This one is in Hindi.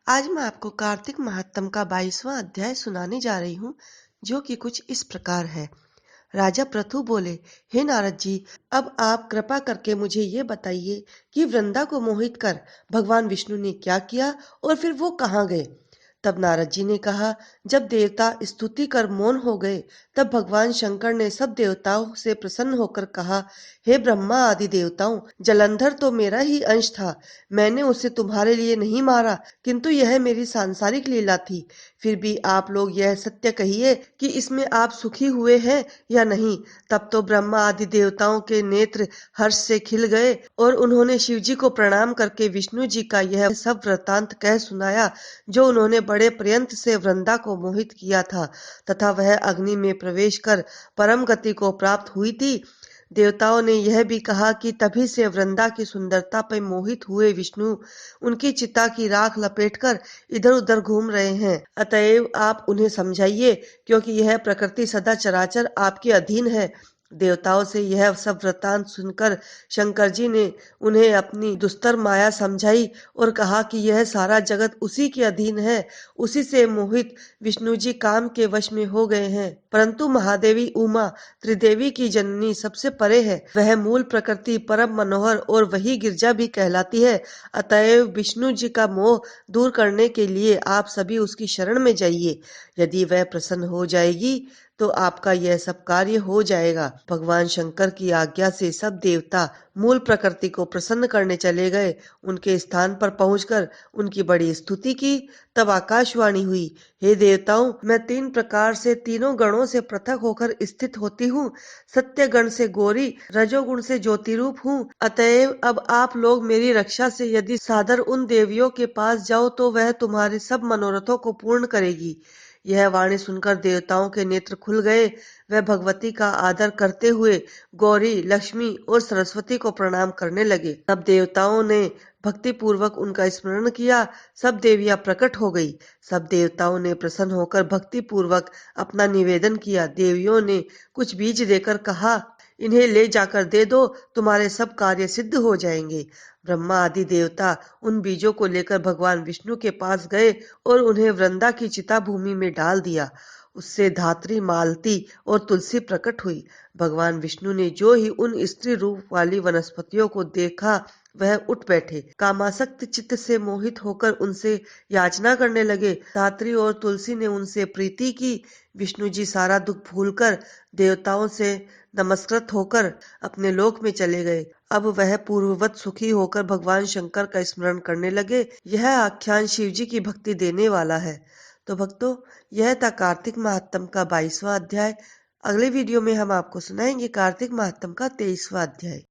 आज मैं आपको कार्तिक महात्म का 22वां अध्याय सुनाने जा रही हूँ, जो कि कुछ इस प्रकार है। राजा पृथु बोले, हे नारद जी, अब आप कृपा करके मुझे ये बताइए कि वृंदा को मोहित कर भगवान विष्णु ने क्या किया और फिर वो कहाँ गए। तब नारद जी ने कहा, जब देवता स्तुति कर मौन हो गए, तब भगवान शंकर ने सब देवताओं से प्रसन्न होकर कहा, हे ब्रह्मा आदि देवताओं, जलंधर तो मेरा ही अंश था। मैंने उसे तुम्हारे लिए नहीं मारा, किंतु यह मेरी सांसारिक लीला थी। फिर भी आप लोग यह सत्य कहिए कि इसमें आप सुखी हुए हैं या नहीं। तब तो ब्रह्मा आदि देवताओं के नेत्र हर्ष से खिल गए और उन्होंने शिव जी को प्रणाम करके विष्णु जी का यह सब वृतांत कह सुनाया, जो उन्होंने बड़े प्रयत्न से वृंदा को मोहित किया था तथा वह अग्नि में प्रवेश कर परम गति को प्राप्त हुई थी। देवताओं ने यह भी कहा कि तभी से वृंदा की सुंदरता पर मोहित हुए विष्णु उनकी चिता की राख लपेटकर इधर उधर घूम रहे हैं। अतएव आप उन्हें समझाइए, क्योंकि यह प्रकृति सदा चराचर आपके अधीन है। देवताओं से यह सब वृतांत सुनकर शंकर जी ने उन्हें अपनी दुस्तर माया समझाई और कहा कि यह सारा जगत उसी के अधीन है। उसी से मोहित विष्णु जी काम के वश में हो गए हैं, परंतु महादेवी उमा त्रिदेवी की जननी सबसे परे है। वह मूल प्रकृति परम मनोहर और वही गिरजा भी कहलाती है। अतएव विष्णु जी का मोह दूर करने के लिए आप सभी उसकी शरण में जाइए। यदि वह प्रसन्न हो जाएगी तो आपका यह सब कार्य हो जाएगा। भगवान शंकर की आज्ञा से सब देवता मूल प्रकृति को प्रसन्न करने चले गए। उनके स्थान पर पहुंचकर उनकी बड़ी स्तुति की। तब आकाशवाणी हुई, हे देवताओं, मैं 3 प्रकार से तीनों गणों से पृथक होकर स्थित होती हूँ। सत्य गण से गौरी, रजोगुण से ज्योति रूप हूँ। अतएव अब आप लोग मेरी रक्षा से यदि सादर उन देवियों के पास जाओ तो वह तुम्हारे सब मनोरथों को पूर्ण करेगी। यह वाणी सुनकर देवताओं के नेत्र खुल गए। वह भगवती का आदर करते हुए गौरी, लक्ष्मी और सरस्वती को प्रणाम करने लगे। तब देवताओं ने भक्ति पूर्वक उनका स्मरण किया। सब देवियां प्रकट हो गई। सब देवताओं ने प्रसन्न होकर भक्ति पूर्वक अपना निवेदन किया। देवियों ने कुछ बीज देकर कहा, इन्हें ले जाकर दे दो, तुम्हारे सब कार्य सिद्ध हो जाएंगे। ब्रह्मा आदि देवता उन बीजों को लेकर भगवान विष्णु के पास गए और उन्हें वृंदा की चिता भूमि में डाल दिया। उससे धात्री, मालती और तुलसी प्रकट हुई। भगवान विष्णु ने जो ही उन स्त्री रूप वाली वनस्पतियों को देखा, वह उठ बैठे। कामासक्त चित्त से मोहित होकर उनसे याचना करने लगे। धात्री और तुलसी ने उनसे प्रीति की। विष्णु जी सारा दुख भूलकर देवताओं से नमस्कृत होकर अपने लोक में चले गए। अब वह पूर्ववत सुखी होकर भगवान शंकर का स्मरण करने लगे। यह आख्यान शिव जी की भक्ति देने वाला है। तो भक्तों, यह था कार्तिक महात्म का 22वां अध्याय। अगले वीडियो में हम आपको सुनाएंगे कार्तिक महात्म का 23वां अध्याय।